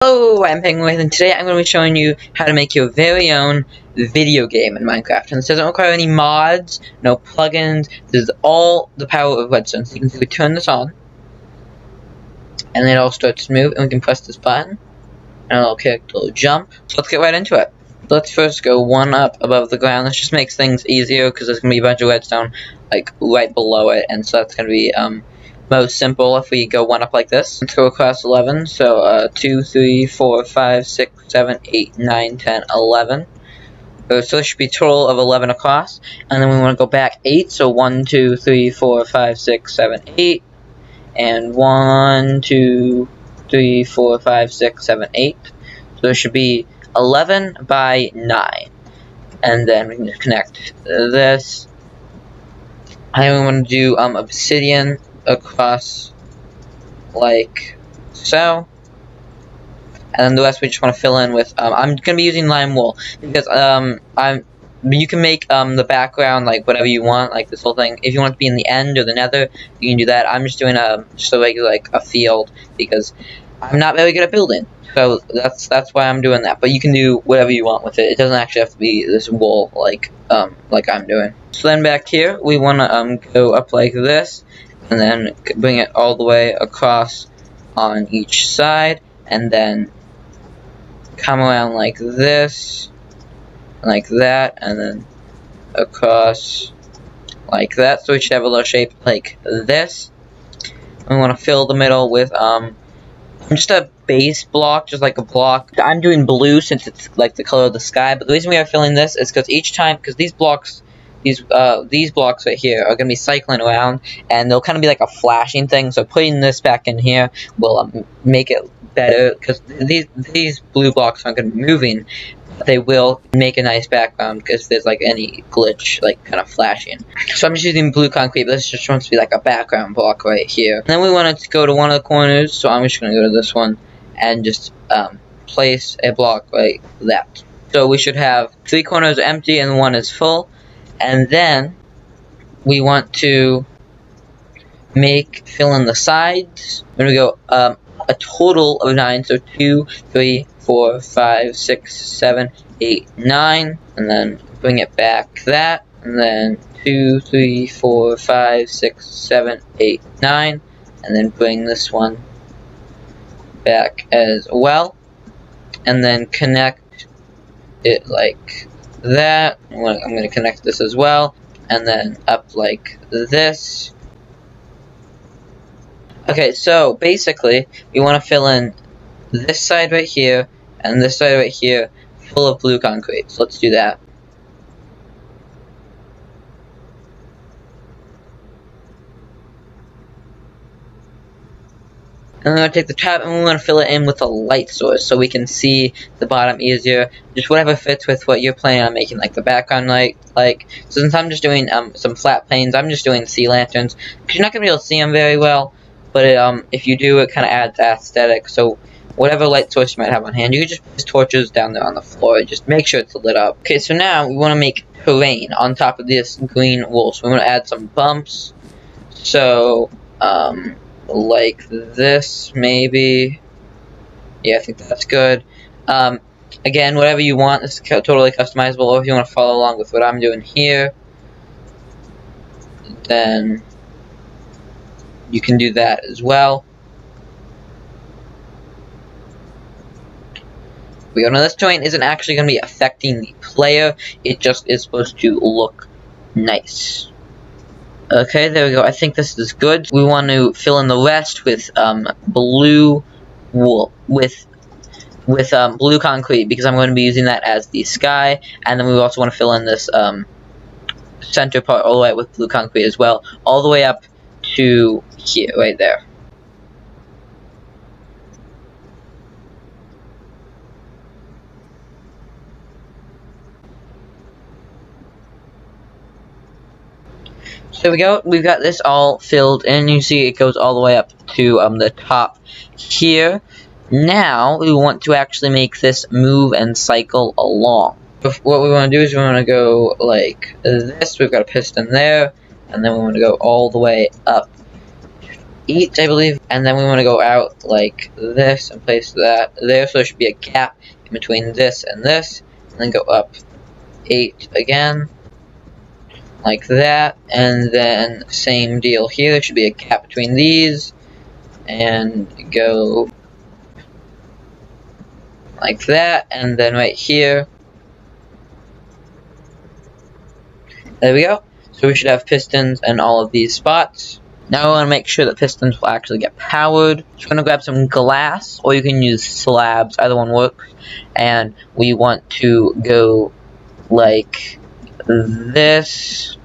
Hello, I'm Penguin, and today I'm going to be showing you how to make your very own video game in Minecraft. And this doesn't require any mods, no plugins. This is all the power of redstone. So you can see we turn this on, and then it all starts to move, and we can press this button, and it'll character will jump. So let's get right into it. Let's first go one up above the ground. This just makes things easier because there's going to be a bunch of redstone like right below it, and so that's going to be most simple if we go one up like this. Let's go across 11. So 2, 3, 4, 5, 6, 7, 8, 9, 10, 11. So there should be a total of 11 across. And then we want to go back 8. So 1, 2, 3, 4, 5, 6, 7, 8. And 1, 2, 3, 4, 5, 6, 7, 8. So there should be 11 by 9. And then we can just connect this. And we want to do obsidian across like so, and then the rest we just want to fill in with I'm gonna be using lime wool because you can make the background like whatever you want, like this whole thing. If you want it to be in the end or the nether, you can do that. I'm just doing just a regular like a field because I'm not very good at building, so that's why I'm doing that. But you can do whatever you want with it. It doesn't actually have to be this wool like I'm doing. So then back here we want to go up like this, and then bring it all the way across on each side, and then come around like this, like that, and then across like that. So we should have a little shape like this. We want to fill the middle with just a base block, just like a block. I'm doing blue since it's like the color of the sky, but the reason we are filling this is because each time, because these blocks right here are gonna be cycling around, and they'll kind of be like a flashing thing. So putting this back in here will make it better, because these blue blocks aren't gonna be moving, but they will make a nice background because there's like any glitch, like kind of flashing. So I'm just using blue concrete, but this just wants to be like a background block right here. And then we want it to go to one of the corners, so I'm just gonna go to this one and just place a block like that. So we should have 3 corners empty and 1 is full. And then we want to fill in the sides. When we go a total of 9, so 2, 3, 4, 5, 6, 7, 8, 9, and then bring it back that, and then 2, 3, 4, 5, 6, 7, 8, 9, and then bring this one back as well, and then connect it like that. I'm going to connect this as well, and then up like this. Okay, so basically we want to fill in this side right here and this side right here full of blue concrete. So let's do that. And then we're going to take the top and we want to fill it in with a light source so we can see the bottom easier. Just whatever fits with what you're planning on making, like the background light. So since I'm just doing some flat planes, I'm just doing sea lanterns, because you're not going to be able to see them very well. But if you do, it kind of adds aesthetic. So whatever light source you might have on hand, you can just put torches down there on the floor. Just make sure it's lit up. Okay, so now we want to make terrain on top of this green wool. So we want to add some bumps. So like this, maybe. Yeah, I think that's good. Again, whatever you want, this is totally customizable. Or if you want to follow along with what I'm doing here, then you can do that as well. We go. Now this terrain isn't actually going to be affecting the player. It just is supposed to look nice. Okay, there we go. I think this is good. We want to fill in the rest with blue wool, with blue concrete, because I'm going to be using that as the sky. And then we also want to fill in this center part all the way with blue concrete as well, all the way up to here, right there. So there we go. We've got this all filled in. You see it goes all the way up to the top here. Now we want to actually make this move and cycle along. What we want to do is we want to go like this. We've got a piston there, and then we want to go all the way up 8, I believe, and then we want to go out like this and place that there, so there should be a gap in between this, and then go up 8 again, like that, and then same deal here, there should be a gap between these, and go like that, and then right here, there we go. So we should have pistons in all of these spots. Now we want to make sure that pistons will actually get powered. So we're going to grab some glass, or you can use slabs, either one works. And we want to go like this,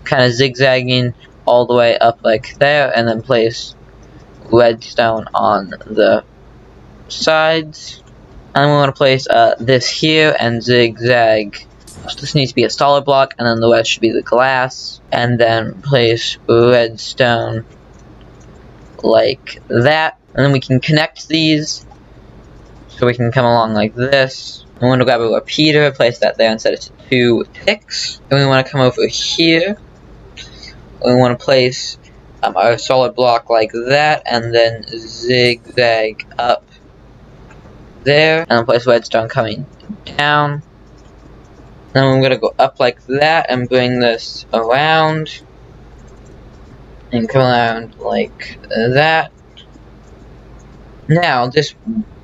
kind of zigzagging all the way up like there, and then place redstone on the sides. And we want to place this here and zigzag. So this needs to be a solid block, and then the rest should be the glass, and then place redstone like that, and then we can connect these so we can come along like this. We want to grab a repeater, place that there and set it to 2 ticks. Then we want to come over here. We want to place our solid block like that, and then zigzag up there, and then place redstone coming down. Then I'm going to go up like that and bring this around. And come around like that. Now,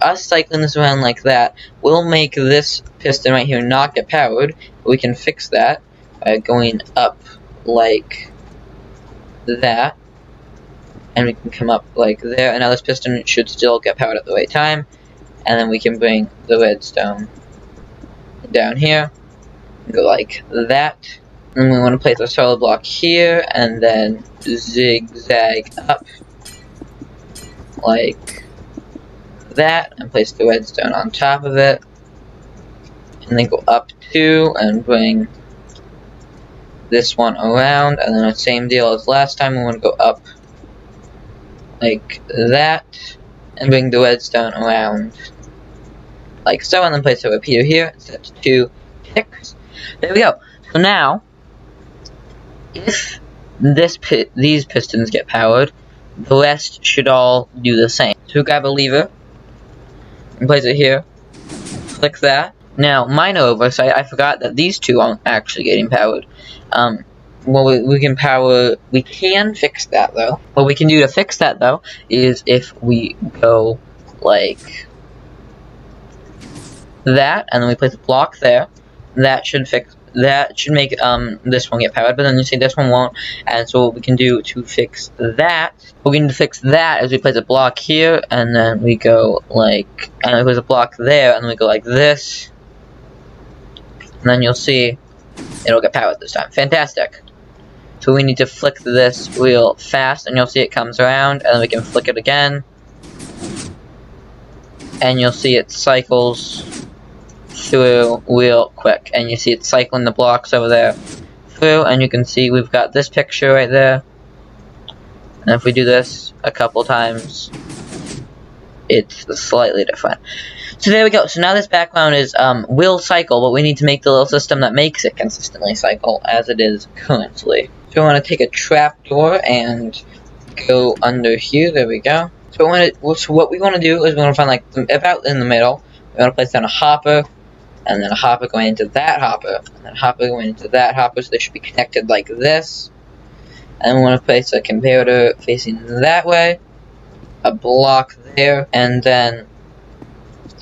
us cycling this around like that will make this piston right here not get powered. We can fix that by going up like that. And we can come up like there. And now this piston should still get powered at the right time. And then we can bring the redstone down here. Go like that, and we want to place a solid block here, and then zigzag up like that, and place the redstone on top of it, and then go up 2 and bring this one around, and then the same deal as last time. We want to go up like that, and bring the redstone around like so, and then place a repeater here, set to 2 ticks. There we go. So now, if these pistons get powered, the rest should all do the same. So grab a lever and place it here. Click that. Now, minor oversight, I forgot that these two aren't actually getting powered. Well, we can fix that though. What we can do to fix that though is if we go like that, and then we place a block there. That should make this one get powered, but then you see this one won't. And so what we can do to fix that, is we place a block here, and then we go like, and we place a block there, and then we go like this, and then you'll see it'll get powered this time. Fantastic. So we need to flick this real fast, and you'll see it comes around, and then we can flick it again, and you'll see it cycles through real quick, and you see it cycling the blocks over there through, and you can see we've got this picture right there, and if we do this a couple times, it's slightly different. So there we go. So now this background is will cycle, but we need to make the little system that makes it consistently cycle as it is currently. So we want to take a trapdoor and go under here. There we go. So what we want to do is we want to find like about in the middle. We want to place down a hopper, and then a hopper going into that hopper, and then a hopper going into that hopper, so they should be connected like this. And we want to place a comparator facing that way, a block there, and then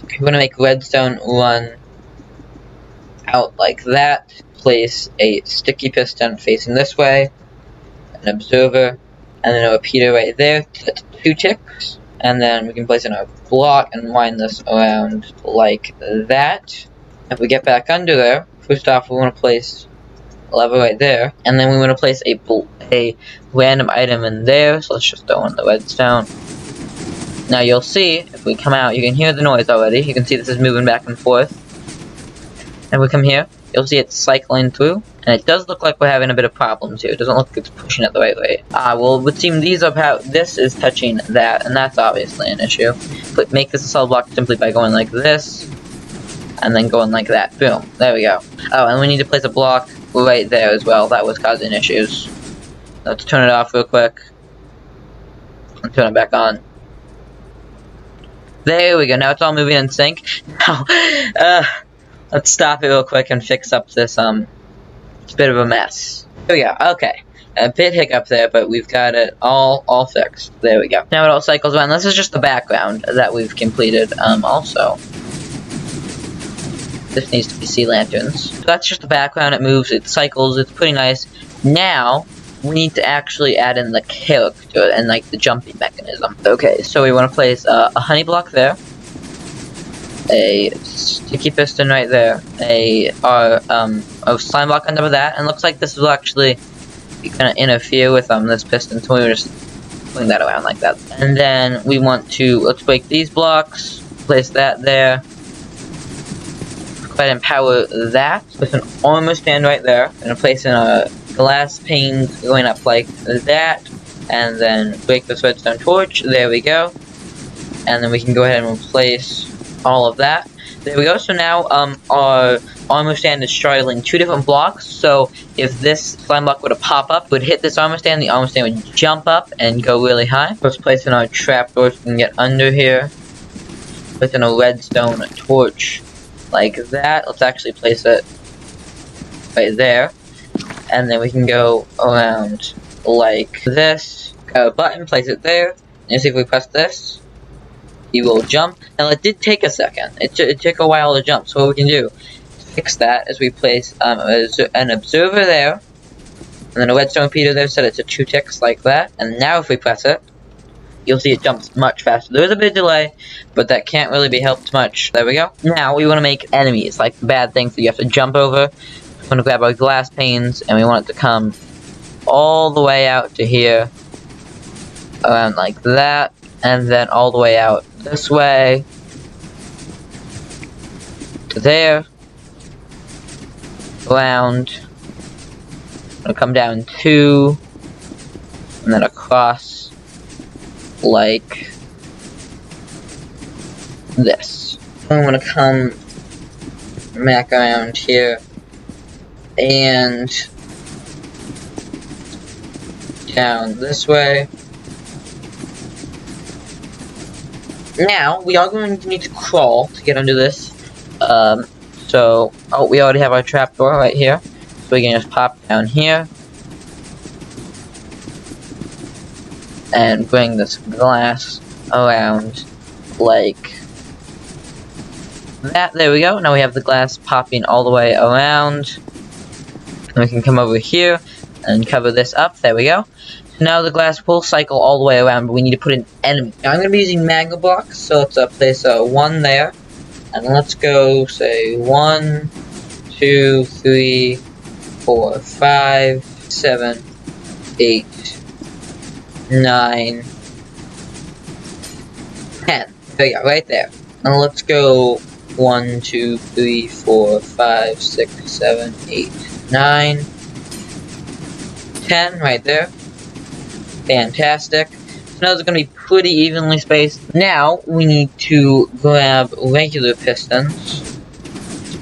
we want to make redstone run out like that. Place a sticky piston facing this way, an observer, and then a repeater right there, set 2 ticks. And then we can place in our block and wind this around like that. If we get back under there, first off we want to place a lever right there, and then we want to place a random item in there, so let's just throw in the redstone. Now you'll see, if we come out, you can hear the noise already, you can see this is moving back and forth. And we come here, you'll see it's cycling through, and it does look like we're having a bit of problems here. It doesn't look like it's pushing it the right way. Well, it would seem this is touching that, and that's obviously an issue. But make this a solid block simply by going like this, and then going like that. Boom. There we go. Oh, and we need to place a block right there as well. That was causing issues. Let's turn it off real quick. and turn it back on. There we go. Now it's all moving in sync. Now, let's stop it real quick and fix up this, it's a bit of a mess. There we go. Okay. A bit hiccup there, but we've got it all fixed. There we go. Now it all cycles around. This is just the background that we've completed. Also, this needs to be sea lanterns. So that's just the background. It moves, it cycles, it's pretty nice. Now, we need to actually add in the character and like the jumping mechanism. Okay, so we want to place a honey block there, a sticky piston right there, a slime block under that, and it looks like this will actually be kind of interfere with this piston, so we were just putting that around like that. And then we want to, let's break these blocks, place that there, go ahead and power that with an armor stand right there, and place in a glass pane going up like that, and then break this redstone torch. There we go. And then we can go ahead and replace all of that. There we go. So now our armor stand is straddling two different blocks. So if this slime block were to pop up, it would hit this armor stand, the armor stand would jump up and go really high. Let's place in our trapdoor so we can get under here. Place in a redstone torch like that. Let's actually place it right there. And then we can go around like this. Got a button, place it there. And see if we press this, you will jump. Now it did take a second. It took a while to jump. So what we can do to fix that is we place an observer there, and then a redstone repeater there, set it to 2 ticks like that. And now if we press it, you'll see it jumps much faster. There is a bit of delay, but that can't really be helped much. There we go. Now we want to make enemies, like bad things that you have to jump over. We want to grab our glass panes, and we want it to come all the way out to here, around like that, and then all the way out this way to there, around, and come down 2, and then across like this. I'm gonna come back around here and down this way. Now, we are going to need to crawl to get under this. We already have our trapdoor right here. So we can just pop down here. And bring this glass around like that. There we go. Now we have the glass popping all the way around. And we can come over here and cover this up. There we go. Now the glass will cycle all the way around, but we need to put an enemy. Now I'm going to be using magma blocks, so let's place 1 there. And let's go, say, 1, 2, 3, 4, 5, 7, 8, 9, 10. There we go, right there. And let's go 1, 2, 3, 4, 5, 6, 7, 8, 9, 10, right there. Fantastic. So now it's going to be pretty evenly spaced. Now we need to grab regular pistons,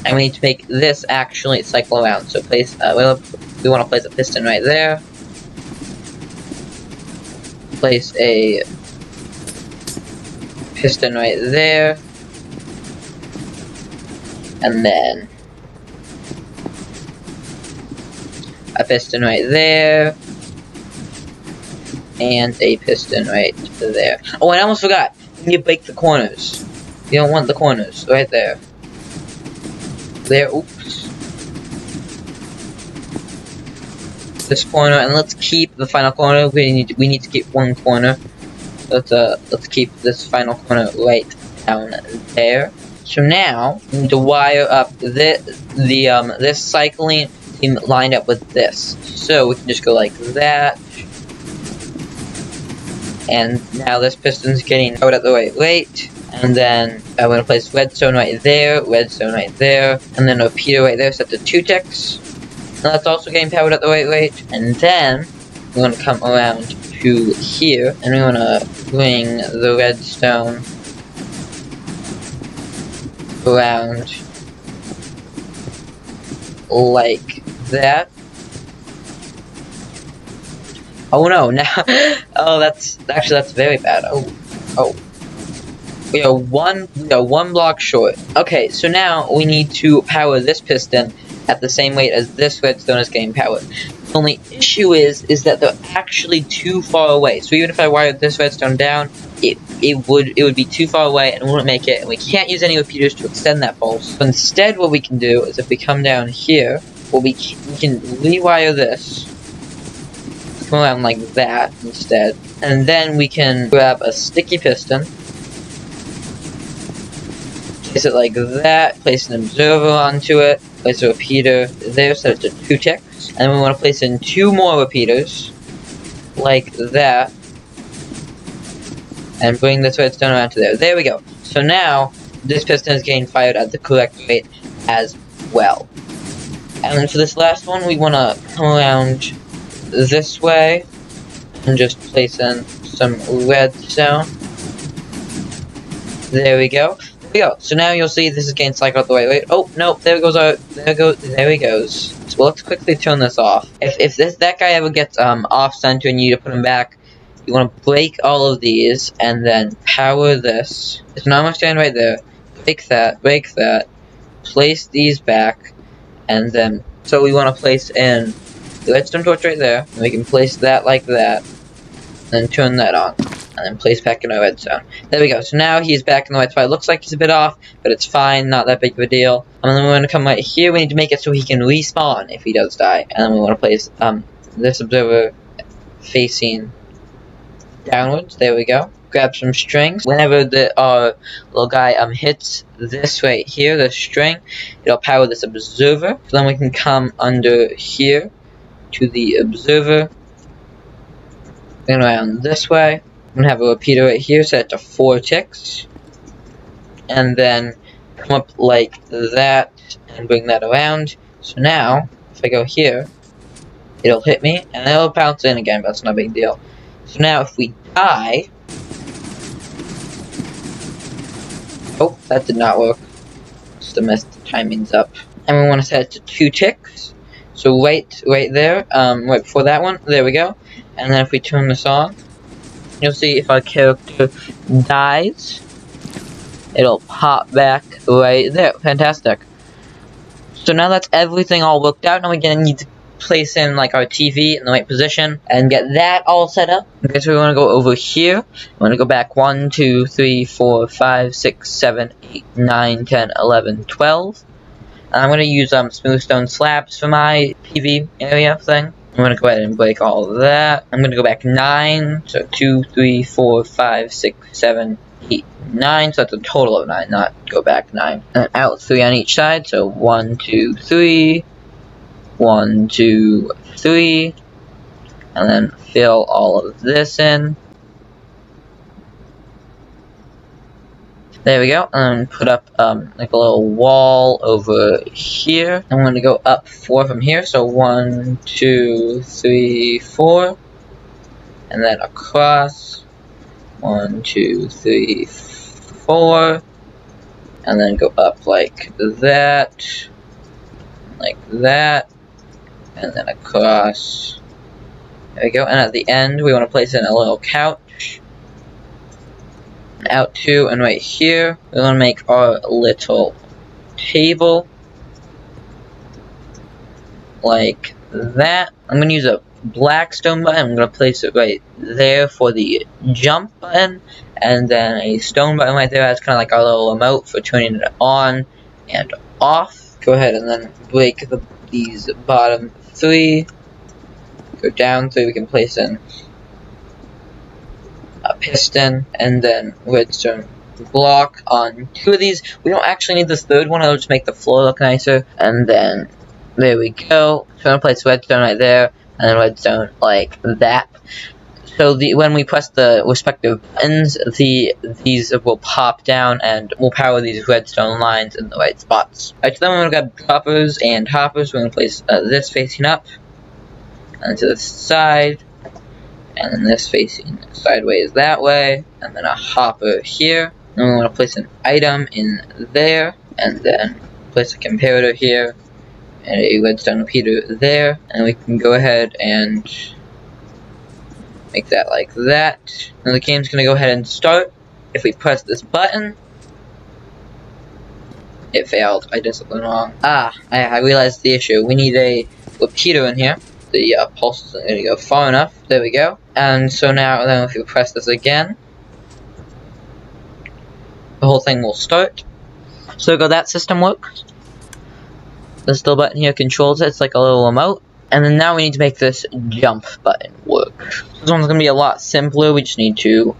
and we need to make this actually cycle around. So place we want to place a piston right there. Place a piston right there, and then a piston right there. And a piston right there. Oh, and I almost forgot. You need to break the corners. You don't want the corners. Right there. There. Oops. This corner, and let's keep the final corner. We need to keep 1 corner. Let's keep this final corner right down there. So now we need to wire up this cycling lined up with this. So we can just go like that. And now this piston's getting powered at the right rate. And then I'm going to place redstone right there, and then a repeater right there set to 2 ticks. And that's also getting powered at the right rate. And then we're going to come around to here, and we're going to bring the redstone around like that. Oh no, now, oh, that's very bad. Oh, we are one block short. Okay, so now we need to power this piston at the same rate as this redstone is getting powered. The only issue is that they're actually too far away. So even if I wired this redstone down, it would be too far away and wouldn't make it, and we can't use any repeaters to extend that pulse. So instead, what we can do is if we come down here, we can rewire this, come around like that instead, and then we can grab a sticky piston, place it like that, place an observer onto it, place a repeater there, set it to 2 ticks, and we want to place in 2 more repeaters, like that, and bring this redstone around to there. There we go. So now, this piston is getting fired at the correct rate as well. And then for this last one, we want to come around this way, and just place in some redstone. There we go. So now you'll see this is getting cycled the right way. Oh no, there he goes. So let's quickly turn this off. If that guy ever gets off center and you need to put him back, you want to break all of these and then power this. It's not much stand right there. Break that, place these back, and then so we want to place in the redstone torch right there, and we can place that like that, and then turn that on. And then place back in our redstone. There we go. So now he's back in the right spot. It looks like he's a bit off, but it's fine. Not that big of a deal. And then we're going to come right here. We need to make it so he can respawn if he does die. And then we want to place this observer facing downwards. There we go. Grab some strings. Whenever our little guy hits this right here, the string, it'll power this observer. So then we can come under here to the observer. Then around this way. I'm gonna have a repeater right here, set it to 4 ticks, and then come up like that and bring that around. So now, if I go here, it'll hit me and it'll bounce in again, but that's not a big deal. So now if we die, oh, that did not work. Just messed the timings up. And we want to set it to 2 ticks. So right there, right before that one, there we go. And then if we turn this on, you'll see if our character dies, it'll pop back right there. Fantastic. So now that's everything all worked out. Now we're gonna need to place in like our TV in the right position and get that all set up. Okay, so we want to go over here. We want to go back 1, 2, 3, 4, 5, 6, 7, 8, 9, 10, 11, 12. And I'm gonna use smooth stone slabs for my TV area thing. I'm going to go ahead and break all of that. I'm going to go back 9. So 2, 3, 4, 5, 6, 7, 8, 9. So that's a total of 9, not go back 9. And out 3 on each side. So 1, 2, 3. 1, 2, 3. And then fill all of this in. There we go, and put up like a little wall over here. I'm going to go up 4 from here, so 1, 2, 3, 4, and then across 1, 2, 3, 4, and then go up like that, and then across. There we go, and at the end we want to place in a little couch. Out 2, and right here we're going to make our little table like that. I'm going to use a black stone button. I'm going to place it right there for the jump button, and then a stone button right there. That's kind of like our little remote for turning it on and off. Go ahead and then break these bottom 3. Go down 3. We can place in a piston, and then redstone block on 2 of these. We don't actually need this 3rd one, it'll just make the floor look nicer. And then there we go. So I'm gonna place redstone right there, and then redstone like that. So when we press the respective buttons, these will pop down and will power these redstone lines in the right spots. Alright, so then we're gonna grab droppers and hoppers. We're gonna place this facing up, and to the side, and then this facing sideways that way, and then a hopper here. And we want to place an item in there, and then place a comparator here, and a redstone repeater there, and we can go ahead and Make that like that. And the game's gonna go ahead and start. If we press this button, it failed. I did something wrong. I realized the issue. We need a repeater in here. The pulse isn't gonna go far enough. There we go. And so now, then if we press this again, the whole thing will start. So there we go, that system works. This little button here controls it. It's like a little remote. And then now we need to make this jump button work. This one's going to be a lot simpler. We just need to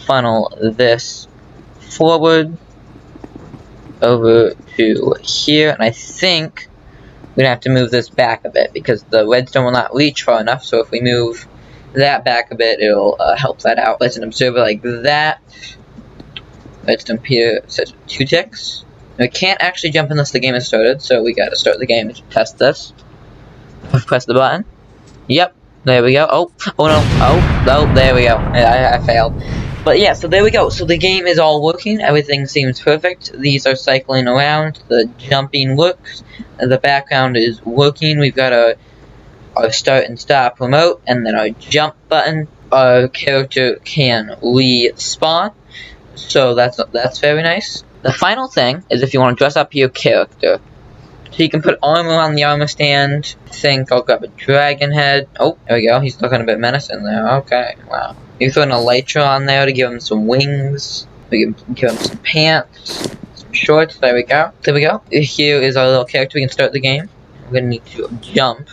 funnel this forward over to here. And I think we're going to have to move this back a bit because the redstone will not reach far enough. So if we move that back a bit, it'll help that out. Let's observe it like that. Redstone here says 2 ticks. We can't actually jump unless the game is started, so we gotta start the game to test this. Press the button. Yep, there we go. Oh no, there we go. I failed. But yeah, so there we go. So the game is all working. Everything seems perfect. These are cycling around. The jumping works. The background is working. We've got our start and stop remote, and then our jump button. Our character can respawn. So that's very nice. The final thing is if you want to dress up your character. So you can put armor on the armor stand. I think I'll grab a dragon head. Oh, there we go. He's looking a bit menacing there. Okay, wow. You can throw an elytra on there to give him some wings. We can give him some pants, some shorts. There we go. There we go. Here is our little character. We can start the game. We're going to need to jump.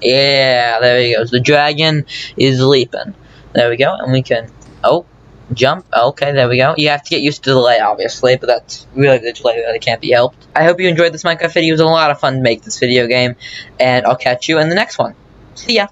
Yeah, there he goes. The dragon is leaping. There we go. And we can... Oh. Jump. Okay, there we go. You have to get used to the delay, obviously, but that's really the delay that can't be helped. I hope you enjoyed this Minecraft video. It was a lot of fun to make this video game, and I'll catch you in the next one. See ya!